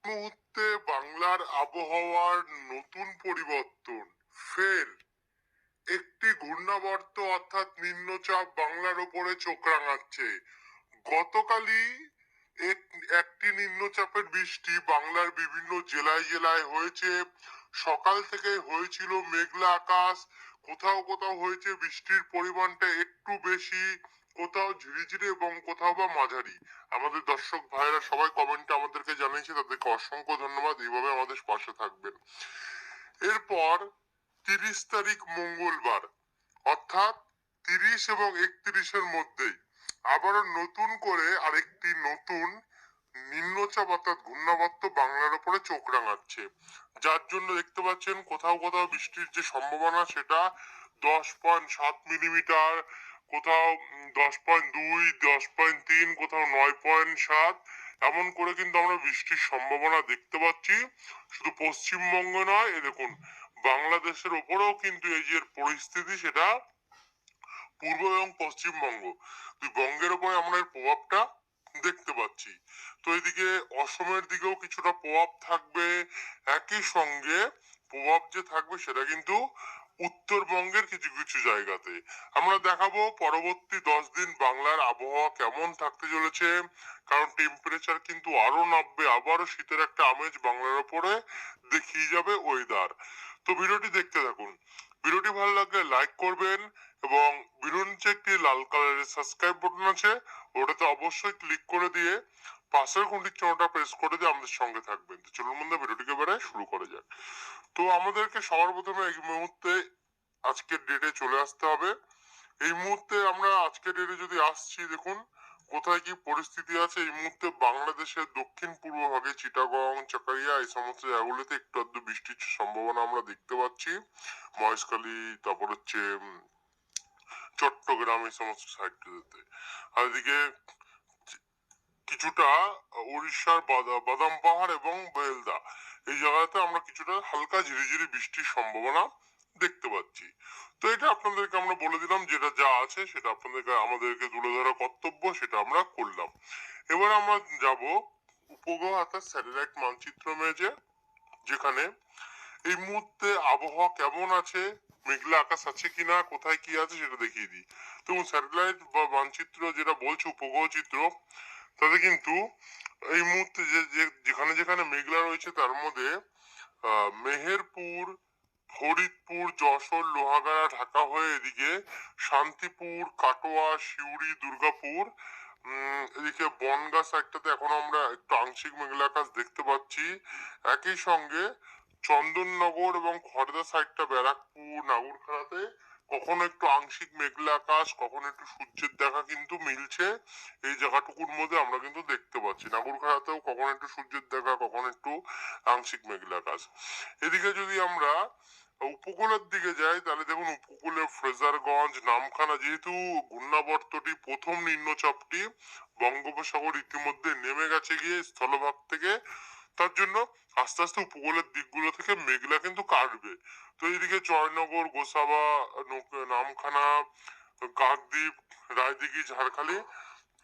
মুহূর্তে বাংলার আবহাওয়ার নতুন পরিবর্তন। ফের একটি ঘূর্ণাবর্ত অর্থাৎ নিম্নচাপ বাংলার ওপরে চোখ রাঙাচ্ছে। গতকালই একটি নিম্নচাপের বৃষ্টি বাংলার বিভিন্ন জেলায় জেলায় হয়েছে। সকাল থেকে হয়েছিল মেঘলা আকাশ, কোথাও কোথাও হয়েছে বৃষ্টির পরিমাণটা একটু বেশি, কোথাও ঝিরিঝিরি এবং কোথাও বা মাঝারি। আমাদের দর্শক ভাইয়েরা সবাই কমেন্টে আমাদেরকে জানিয়েছে, তাদেরকে অসংখ্য ধন্যবাদ। এইভাবে আমাদের পাশে থাকবেন। এরপর 30 তারিখ মঙ্গলবার অর্থাৎ 30 এবং 31-এর মধ্যেই আবারও নতুন করে আরেকটি নতুন নিম্নচাপ অর্থাৎ ঘূর্ণাবর্ত বাংলার উপরে চোখ রাঙাচ্ছে, যার জন্য দেখতে পাচ্ছেন কোথাও কোথাও বৃষ্টির যে সম্ভাবনা সেটা 10.7 মিলিমিটার, কোথাও 10.2, 10.3, কোথাও 9.7, এমন করে কিন্তু আমরা বৃষ্টির সম্ভাবনা দেখতে পাচ্ছি। শুধু পশ্চিমবঙ্গ নয়, এ দেখুন বাংলাদেশের ওপরেও কিন্তু এই যে পরিস্থিতি সেটা পূর্ব এবং পশ্চিমবঙ্গ দুই বঙ্গের উপরে আমরা এর প্রভাবটা দেখতে পাচ্ছি। তো এদিকে অসমের দিকেও কিছুটা প্রভাব থাকবে। একই সঙ্গে প্রভাব যে থাকবে সেটা কিন্তু উত্তরবঙ্গের কিছু কিছু জায়গাতে। আমরা দেখাবো পরবর্তী 10 দিন বাংলার আবহাওয়া কেমন থাকতে চলেছে, কারণ টেম্পারেচার কিন্তু আরো নামবে, আবারও শীতের একটা আমেজ বাংলার উপরে দেখিয়ে যাবে ওয়েদার। তো ভিডিওটি দেখতে থাকুন। ভিডিওটি ভালো লাগলে লাইক করবেন এবং ভিডিওর নিচে একটি লাল কালারের সাবস্ক্রাইব বাটন আছে, ওটাতে অবশ্যই ক্লিক করে দিয়ে পাশের ঘন্টির চিহ্নটা প্রেস করে দিয়ে আমাদের সঙ্গে থাকবেন। তো চলুন বন্ধু ভিডিওটিকে এবারে শুরু করা যাক। তো আমাদেরকে সবার প্রথমে এই মুহূর্তে আজকের ডেটে চলে আসতে হবে। এই মুহূর্তে আমরা আজকের ডেটে যদি আসছি, দেখুন কোথায় কি পরিস্থিতি আছে। এই মুহূর্তে বাংলাদেশের দক্ষিণ পূর্ব ভাগে চিটাগং, চাকারিয়া এই সমস্ত জায়গাগুলিতে একটু আধটু বৃষ্টির সম্ভাবনা আমরা দেখতে পাচ্ছি। মহেশখালী, তারপর হচ্ছে চট্টগ্রাম, এই সমস্ত সাইডগুলোতে। আর এদিকে কিছুটা উড়িষ্যার বাদাম পাহাড় এবং বেলদা এই জায়গাতে আমরা কিছুটা হালকা ঝিরিঝিরি বৃষ্টির সম্ভাবনা দেখতে পাচ্ছি। তো এটা আপনাদেরকে আমরা বলে দিলাম, যেটা যা আছে সেটা আপনাদেরকে আমাদেরকে তুলে ধরা কর্তব্য, সেটা আমরা করলাম। এবার আমরা যাব উপগ্রহ অর্থাৎ স্যাটেলাইট মানচিত্র মেজে, যেখানে এই মুহূর্তে আবহাওয়া কেমন আছে, মেঘলা আকাশ আছে কিনা, কোথায় কি আছে সেটা দেখিয়ে দিই। তো স্যাটেলাইট বা মানচিত্র যেটা বলছে উপগ্রহ চিত্র, তাতে কিন্তু এই মুহূর্তে যেখানে যেখানে মেঘলা রয়েছে তার মধ্যে মেহেরপুর, ফরিদপুর, যশোর, লোহাগাড়া, ঢাকা হয়ে এদিকে শান্তিপুর, কাটোয়া, সিউড়ি, দুর্গাপুর, এদিকে বনগাঁ সাইডটাতে এখন আমরা একটু আংশিক মেঘলা আকাশ দেখতে পাচ্ছি। একই সঙ্গে চন্দননগর এবং খড়দা সাইডটা, ব্যারাকপুর, নাগরখানাতে কখনো একটু আংশিক মেঘলা আকাশ, কখনো একটু সূর্যের দেখা কিন্তু মিলছে। এই জায়গাটুকুর মধ্যে আমরা কিন্তু দেখতে পাচ্ছি নাগরখানাতেও কখনো একটু সূর্যের দেখা, কখনো একটু আংশিক মেঘলা আকাশ। এদিকে যদি আমরা উপকূলের দিকে যাই, তাহলে দেখুন উপকূলে ফ্রেজারগঞ্জ, নামখানা, যেহেতু ঘূর্ণাবর্তটি প্রথম নিম্নচাপটি বঙ্গোপসাগর ইতিমধ্যে নেমে গেছে গিয়ে স্থলভাগ থেকে, তার জন্য আস্তে আস্তে উপকূলের দিকগুলো থেকে মেঘলা কিন্তু কাটবে। তো এইদিকে জয়নগর, গোসাবা, নামখানা, কাকদ্বীপ, রায়দিঘি, ঝাড়খালি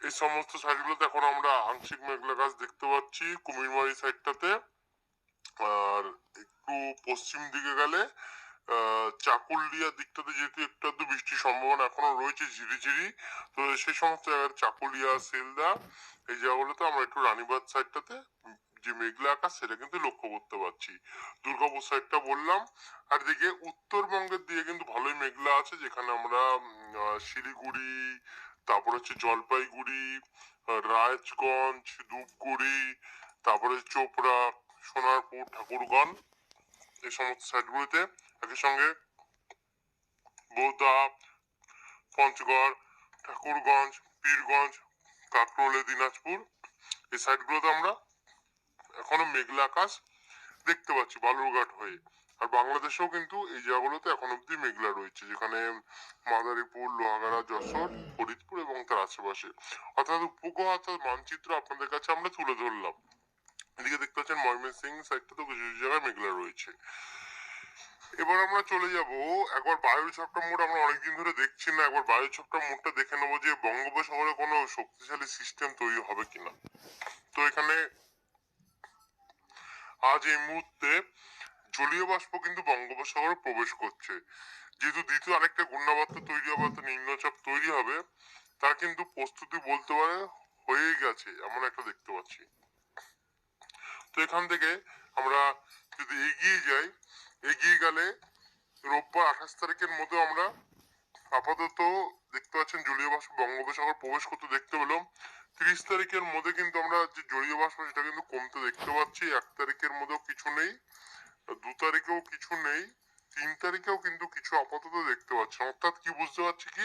এই সমস্ত সাইডগুলোতে এখন আমরা আংশিক মেঘলা আকাশ দেখতে পাচ্ছি কুমিরমারি সাইডটাতে। আর একটু পশ্চিম দিকে গেলে চাকুলিয়া দিকটাতে যেহেতু একটু আধটু বৃষ্টির সম্ভাবনা এখনো রয়েছে ঝিরিঝিরি, তো সেই সমস্ত জায়গায় চাকুলিয়া, সেলদা এই জায়গাগুলোতে আমরা একটু রানীবাঁধ সাইডটাতে যে মেঘলা আকাশ সেটা কিন্তু লক্ষ্য করতে পারছি। দুর্গাপুর সাইডটা বললাম। আর এদিকে উত্তরবঙ্গের দিকে কিন্তু ভালোই মেঘলা আছে, যেখানে আমরা শিলিগুড়ি, তারপর হচ্ছে জলপাইগুড়ি, রায়গঞ্জ, ধূপগুড়ি, তারপরে চোপড়া, সোনারপুর, ঠাকুরগাঁও এই সমস্ত সাইটগুলিতে, একই সঙ্গে বোদা, পঞ্চগড়, ঠাকুরগঞ্জ, পীরগঞ্জ, কাকরোলে, দিনাজপুর এই সাইটগুলোতে আমরা এখনো মেঘলা আকাশ দেখতে পাচ্ছি বালুরঘাট হয়ে। আর বাংলাদেশেও কিন্তু এই জায়গাগুলোতে এখন অব্দি মেঘলা রয়েছে, যেখানে মাদারীপুর, লোহাগাড়া, যশোর, ফরিদপুর এবং তার আশেপাশে। অর্থাৎ উপগ্রহ অর্থাৎ মানচিত্র আপনাদের কাছে আমরা তুলে ধরলাম। এদিকে দেখতে পাচ্ছেন ময়মনসিংহ সাইডটা তো কিছু কিছু জায়গায় মেঘলা রয়েছে। এবার আমরা চলে যাব একবার বায়ু ঝাপটা মোড, আমরা অনেকদিন ধরে দেখছি না, একবার বায়ু ঝাপটা মোডটা দেখে নেবো যে বঙ্গোপসাগরে কোনো শক্তিশালী সিস্টেম তৈরি হবে কিনা। তো এখানে আজ এই মুহূর্তে জলীয় বাষ্প কিন্তু বঙ্গোপসাগরে প্রবেশ করছে। যেহেতু দ্বিতীয় আরেকটা ঘূর্ণাবর্ত তৈরি হবে অর্থাৎ নিম্নচাপ তৈরি হবে, তার কিন্তু প্রস্তুতি বলতে পারে হয়েই গেছে, এমন একটা দেখতে পাচ্ছি। তো এখান থেকে আমরা যদি এগিয়ে যাই, এগিয়ে গেলে রোববার 28 তারিখের মধ্যে আমরা আপাতত দেখতে পাচ্ছেন জলীয় বাষ্প বঙ্গোপসাগর প্রবেশ করতে দেখতে পেলাম। 30 তারিখের মধ্যে কিন্তু আমরা যে জলীয় বাষ্প সেটা কিন্তু কমতে দেখতে পাচ্ছি। 1 তারিখের মধ্যেও কিছু নেই, 2 তারিখেও কিছু নেই, 3 তারিখেও কিন্তু কিছু আপাতত দেখতে পাচ্ছি। অর্থাৎ কি বুঝতে পারছি কি,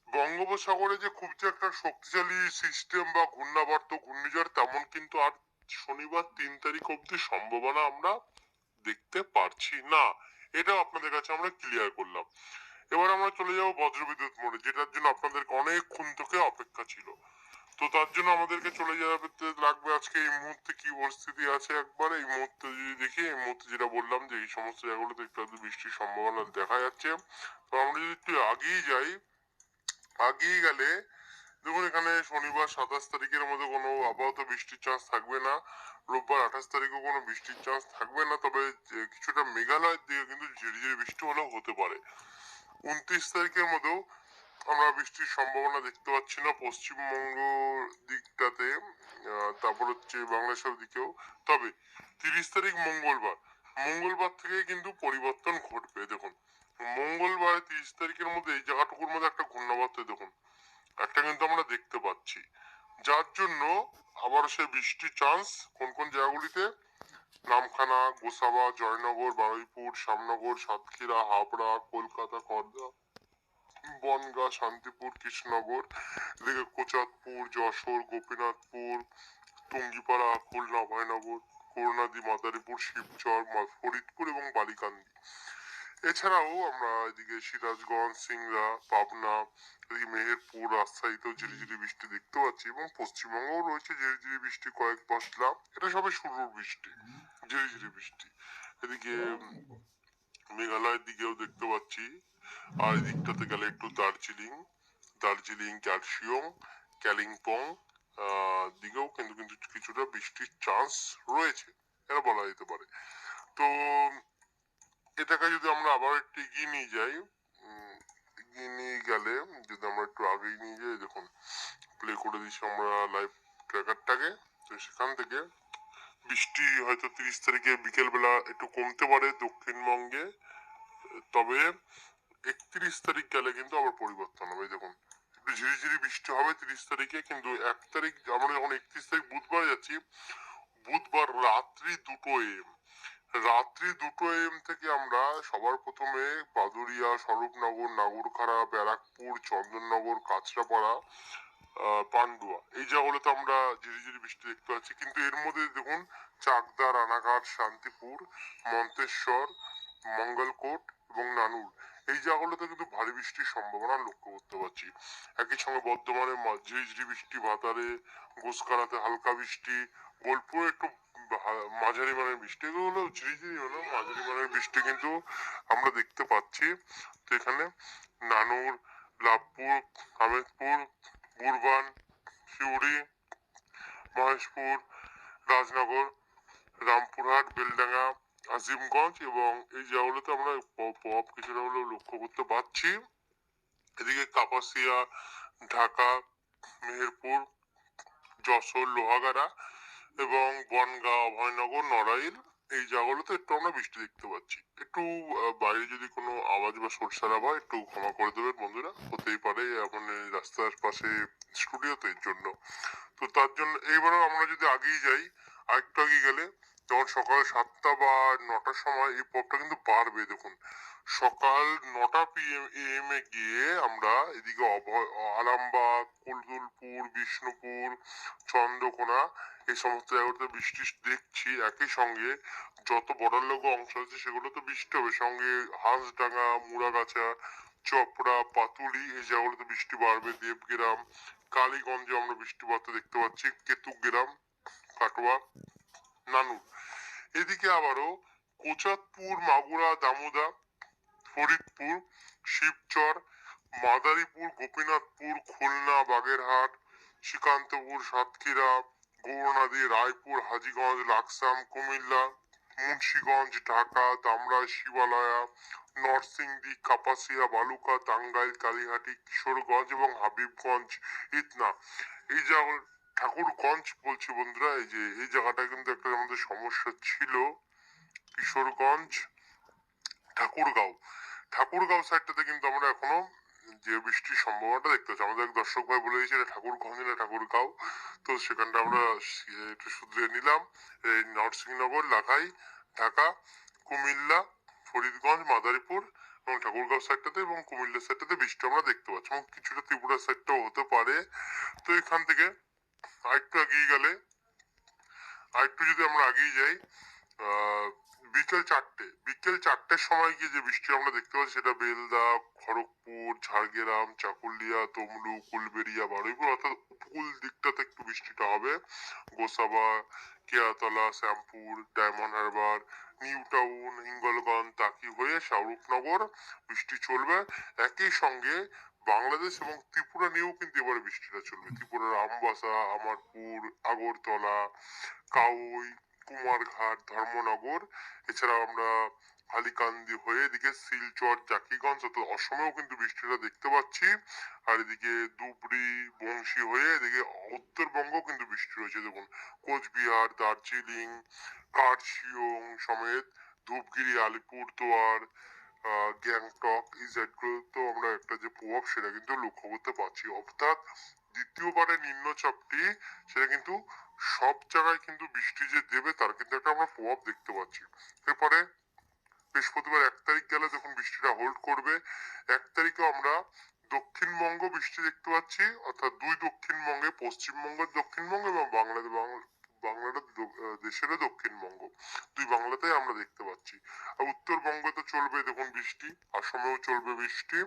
বঙ্গোপসাগরে যে খুব যে একটা শক্তিশালী সিস্টেম বা ঘূর্ণাবর্ত ঘূর্ণিঝড় তেমন কিন্তু আর শনিবার 3 তারিখ অব্দি সম্ভাবনা আমরা দেখতে পারছি না। এটাও আপনাদের কাছে আমরা ক্লিয়ার করলাম। এবার আমরা চলে যাবো বজ্রবিদ্যুৎ মোড়ে, যেটার জন্য আপনাদেরকে অনেকক্ষণ থেকে অপেক্ষা ছিল। তো তার জন্য আমাদেরকে চলে যেতে লাগবে আজকে এই মুহূর্তে কি পরিস্থিতি আছে একবার এই মুহূর্তে যদি দেখি। এই মুহূর্তে যেটা বললাম যে এই সমস্ত জায়গাগুলোতে একটু আধটু বৃষ্টির সম্ভাবনা দেখা যাচ্ছে। তো আমরা যদি একটু আগেই যাই, আগিয়ে গেলে দেখুন এখানে শনিবার 27 তারিখের মধ্যে কোনো আপাতত বৃষ্টির চান্স থাকবে না। রোববার 28 তারিখেও কোনো বৃষ্টির চান্স থাকবে না, তবে কিছুটা মেঘালয়ের দিকে কিন্তু ঝিরিঝিরি বৃষ্টি হলেও হতে পারে। 29 তারিখের মধ্যেও আমরা বৃষ্টির সম্ভাবনা দেখতে পাচ্ছি না পশ্চিমবঙ্গ দিকটাতে, তারপর হচ্ছে বাংলাদেশের দিকেও। তবে 30 তারিখ মঙ্গলবার, মঙ্গলবার থেকে কিন্তু পরিবর্তন ঘটবে। দেখুন মঙ্গলবার 30 তারিখের মধ্যে এই জায়গাটুকুর মধ্যে একটা ঘূর্ণাবর্ত দেখুন একটা কিন্তু আমরা দেখতে পাচ্ছি, যার জন্য আবার সে বৃষ্টির চান্স কোন কোন জায়গাগুলিতে, নামখানা, গোসাবা, জয়নগর, বারুইপুর, শ্যামনগর, সাতক্ষীরা, হাবড়া, কলকাতা, খড়দা, বনগাঁ, শান্তিপুর, কৃষ্ণনগর, এদিকে কোচাতপুর, যশোর, গোপীনাথপুর, টুঙ্গিপাড়া, খুলনা, অভয়নগর, করুণাদি, মাদারীপুর, শিবচর, ফরিদপুর এবং বালিকান্দি। এছাড়াও আমরা এদিকে সিরাজগঞ্জ, সিংড়া, পাবনা, এদিকে মেহেরপুর, রাজশাহীতেও ঝিরিঝিরি বৃষ্টি দেখতে পাচ্ছি এবং পশ্চিমবঙ্গেও রয়েছে ঝিরিঝিরি বৃষ্টি কয়েক পশলা। এটা সবে শুরুর বৃষ্টি, ঝিরিঝিরি বৃষ্টি। এদিকে মেঘালয়ের দিকেও দেখতে পাচ্ছি। আর এদিকটাতে গেলে একটু দার্জিলিং, দার্জিলিং, ক্যালসিয়ম, কালিম্পং দিকেও কিন্তু কিন্তু কিছুটা বৃষ্টির চান্স রয়েছে, এটা বলা যেতে পারে। তো এটাকে যদি আমরা আবার একটু এগিয়ে নিয়ে যাই, এগিয়ে নিয়ে গেলে যদি আমরা একটু আগেই নিয়ে যাই, দেখুন প্লে করে দিচ্ছি আমরা লাইভ ট্র্যাকারটাকে। তো সেখান থেকে বৃষ্টি হয়তো 30 তারিখে বিকেল বেলা একটু কমতে পারে দক্ষিণবঙ্গে, তবে 31 তারিখ গেলে কিন্তু আবার পরিবর্তন হবে। দেখুন একটু ঝিরিঝিরি বৃষ্টি হবে 30 তারিখে, কিন্তু 1 তারিখ আমরা যখন 31 তারিখ বুধবার যাচ্ছি, বুধবার রাত্রি 2 AM, রাত্রি 2 AM থেকে আমরা সবার প্রথমে বাদুরিয়া, স্বরূপনগর, নাগরখাড়া, ব্যারাকপুর, চন্দননগর, কাঁচরাপাড়া, পান্ডুয়া এই জায়গাগুলোতে আমরা ঝিরিঝিরি বৃষ্টি দেখতে পাচ্ছি। কিন্তু এর মধ্যে দেখুন চাকদা, রানাঘাট, শান্তিপুর, মন্তেশ্বর, মঙ্গলকোট এবং নানুর এই জায়গাগুলোতে কিন্তু ভারী বৃষ্টির সম্ভাবনা লক্ষ্য করতে পারছি। একই সঙ্গে বর্ধমানে ঝিরিঝিরি বৃষ্টি, ভাতারে, গোসকারাতে হালকা বৃষ্টি, বোলপুরে একটু মাঝারি মানের বৃষ্টি, এগুলো ঝিরিঝিরি হলো মাঝারি মানের বৃষ্টি কিন্তু আমরা দেখতে পাচ্ছি। তো এখানে নানুর, লাভপুর, আমেদপুর, বুরবান, সিউড়ি, মহেশপুর, রাজনগর, রামপুরহাট, বেলডাঙ্গা, আজিমগঞ্জ এবং এই জায়গাগুলোতে আমরা প্রভাব কিছুটা হলেও লক্ষ্য করতে পারছি। এদিকে কাপাসিয়া, ঢাকা, মেহেরপুর, যশোর, লোহাগাড়া এবং বনগাঁ, অভয়নগর, নড়াইল এই জায়গাগুলোতে একটু আমরা বৃষ্টি দেখতে পাচ্ছি। একটু বাইরে যদি কোনো আওয়াজ বা সরসারাপ হয় একটু ক্ষমা করে দেবেন বন্ধুরা, হতেই পারে এখন রাস্তার পাশে স্টুডিওতে এর জন্য। তো তার জন্য এইবারও আমরা যদি আগেই যাই, আরেকটু আগে গেলে যখন সকাল 7টা বা 9টার সময় এই পথটা কিন্তু বাড়বে। দেখুন সকাল 9টা AM এ গিয়ে আমরা এদিকে আরামবাগ, কুলদুলপুর, বিষ্ণুপুর, চন্দ্রকোনা এই সমস্ত জায়গাতে বৃষ্টি দেখছি। একই সঙ্গে যত বর্ডার লগা অংশ আছে সেগুলোতে বৃষ্টি হবে, সঙ্গে হাঁসডাঙ্গা, মুড়াগাছা, চপড়া, পাতুলি এই জায়গাগুলোতে বৃষ্টি বাড়বে। দেবগ্রাম, কালীগঞ্জে আমরা বৃষ্টিপাত দেখতে পাচ্ছি, কেতুগ্রাম, কাটোয়া, নানুর। এদিকে আবারও কোচাতপুর, মাগুরা, দামোদা, ফরিদপুর, শিবচর, মাদারীপুর, গোপীনাথপুর, খুলনা, বাগেরহাট, শ্রীকান্তপুর, সাতক্ষীরা, গৌরনদী, রায়পুর, হাজীগঞ্জ, লাকসাম, কুমিল্লা, মুন্সিগঞ্জ, ঢাকা, ধামরাই, শিবালয়া, নরসিংদী, কাপাসিয়া, বালুকা, টাঙ্গাইল, কালীহাটি, কিশোরগঞ্জ এবং হাবিবগঞ্জ, ইতনা। এই জায়গা ঠাকুরগঞ্জ বলছি বন্ধুরা, এই যে এই জায়গাটা কিন্তু একটা আমাদের সমস্যা ছিল। কিশোরগঞ্জ, ঠাকুরগাঁও, ঠাকুরগাঁও সাইডটাতে কিন্তু আমরা এখনো যে বৃষ্টির সম্ভাবনাটা দেখতে পাচ্ছি। আমাদের এক দর্শক ভাই বলে দিয়েছে এটা ঠাকুরগঞ্জ না ঠাকুরগাঁও, তো সেখানটা আমরা একটু শুধরে নিলাম। এই নরসিংহনগর, লাখাই, ঢাকা, কুমিল্লা, ফরিদগঞ্জ, মাদারীপুর এবং ঠাকুরগাঁও সাইডটাতে এবং কুমিল্লা সাইডটাতে বৃষ্টি আমরা দেখতে পাচ্ছি এবং কিছুটা ত্রিপুরা সাইডটাও হতে পারে। তো এখান থেকে আরেকটু এগিয়ে গেলে, আরেকটু যদি আমরা এগিয়ে যাই, আহ বিকেল চারটের সময় গিয়ে যে বৃষ্টি আমরা দেখতে পাচ্ছি সেটা বেলদা, খড়গপুর, ঝাড়গ্রাম, চাকুলিয়া, তমলুক, উলবেড়িয়া, বারুইপুর অর্থাৎ উপকূল দিকটাতে একটু বৃষ্টিটা হবে। Gosaba, Keyatala, Shyampur, diamond Harbour, new town, Hingalganj, তাকি হয়ে শাহরুখনগর বৃষ্টি চলবে। একই সঙ্গে বাংলাদেশ এবং ত্রিপুরা নিয়েও কিন্তু এবারে বৃষ্টিটা চলবে। ত্রিপুরার আমবাসা, আমারপুর, আগরতলা, কাউই, কুমারঘাট, ধর্মনগর, এছাড়াও আমরা হালিকান্দি হয়ে এদিকে শিলচর, জাকিগঞ্জ অর্থাৎ অসমেও কিন্তু বৃষ্টিটা দেখতে পাচ্ছি। আর এদিকে ধুবড়ি, বংশী হয়ে এদিকে উত্তরবঙ্গ কিন্তু বৃষ্টি রয়েছে। দেখুন কোচবিহার, দার্জিলিং, কার্শিয়ং সমেত ধূপগিরি, আলিপুরদুয়ার, গ্যাংটক এই সাইডগুলোতেও আমরা একটা যে প্রভাব সেটা কিন্তু লক্ষ্য করতে পারছি। অর্থাৎ দ্বিতীয়বারে নিম্নচাপটি সেটা কিন্তু সব জায়গায় কিন্তু বৃষ্টি যে দেবে তার কিন্তু একটা আমরা প্রভাব দেখতে পাচ্ছি। এরপরে বৃহস্পতিবার 1 তারিখ গেলে দেখুন বৃষ্টিটা হোল্ড করবে। 1 তারিখে আমরা দক্ষিণবঙ্গ বৃষ্টি দেখতে পাচ্ছি, অর্থাৎ দুই দক্ষিণবঙ্গে, পশ্চিমবঙ্গের দক্ষিণবঙ্গ এবং দেশেরও দক্ষিণবঙ্গ, দুই বাংলাতেই আমরা দেখতে পাচ্ছি। আর উত্তরবঙ্গে তো চলবে দেখুন বৃষ্টি, আসামেও চলবে বৃষ্টি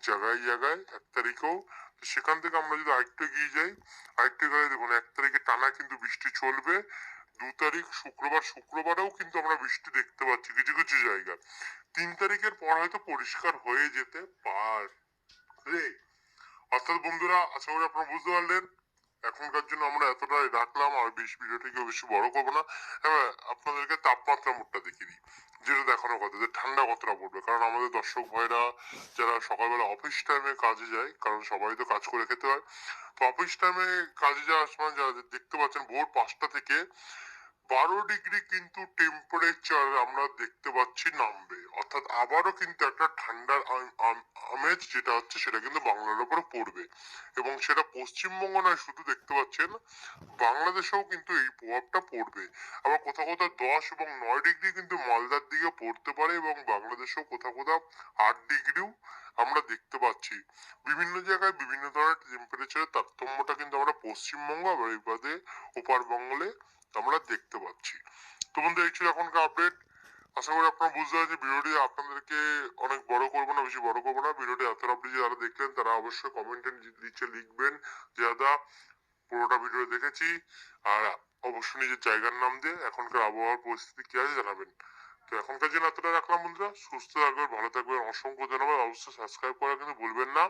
জায়গায় জায়গায় 1 তারিখেও। সেখান থেকে আমরা যদি আরেকটু এগিয়ে যাই, আরেকটু গেলে দেখুন 1 তারিখে টানা কিন্তু বৃষ্টি চলবে। 2 তারিখ শুক্রবারেও কিন্তু আমরা বৃষ্টি দেখতে পাচ্ছি কিছু কিছু জায়গায়। 3 তারিখের পর হয়তো পরিষ্কার হয়ে যেতে পারে। অর্থাৎ বন্ধুরা আশা করি আপনারা বুঝতে পারলেন। এখনকার জন্য আমরা এতটাই রাখলাম, আর ভিডিওটিকে বেশি বড় করবো না। হ্যাঁ, আপনাদেরকে তাপমাত্রা মোটটা দেখিয়ে দিই, যেটা দেখানোর কথা যে ঠান্ডা কতটা পড়বে। কারণ আমাদের দর্শক ভাইরা যারা সকালবেলা অফিস টাইমে কাজে যায়, কারণ সবাই তো কাজ করে খেতে হয়, তো অফিস টাইমে কাজে যাওয়ার সময় যারা দেখতে পাচ্ছেন ভোর 5টা থেকে 12 ডিগ্রি কিন্তু টেম্পারেচার আমরা দেখতে পাচ্ছি নামবে। অর্থাৎ আবারও কিন্তু একটা ঠান্ডার আমেজ যেটা হচ্ছে সেটা কিন্তু বাংলার উপরে পড়বে এবং সেটা পশ্চিমবঙ্গ নয় শুধু দেখতে পাচ্ছেন, বাংলাদেশেও কিন্তু এই প্রভাবটা পড়বে। আবার কোথাও কোথাও 10 এবং 9 ডিগ্রি কিন্তু মালদার দিকে পড়তে পারে এবং বাংলাদেশেও কোথাও কোথাও 8 ডিগ্রিও আমরা দেখতে পাচ্ছি। বিভিন্ন জায়গায় বিভিন্ন ধরনের টেম্পারেচারের তারতম্যটা কিন্তু আমরা পশ্চিমবঙ্গ আবার এই বাদে ওপার বাংলে আমরা দেখতে পাচ্ছি। তো বন্ধু এই ছিল এখনকার আপডেট। আশা করি আপনারা বুঝতে পারছেন। ভিডিওটি আপনাদেরকে অনেক বড় করবো না, বেশি বড় করবো না। ভিডিওটি এত আপনি যারা দেখলেন তারা অবশ্যই কমেন্টে নিচে লিখবেন যে দাদা পুরোটা ভিডিও দেখেছি, আর অবশ্যই নিজের জায়গার নাম দিয়ে এখনকার আবহাওয়ার পরিস্থিতি কি আছে জানাবেন। তো এখনকার জন্য এতটা রাখলাম বন্ধুরা, সুস্থ থাকবেন, ভালো থাকবেন, অসংখ্য ধন্যবাদ। অবশ্যই সাবস্ক্রাইব করা কিন্তু ভুলবেন না।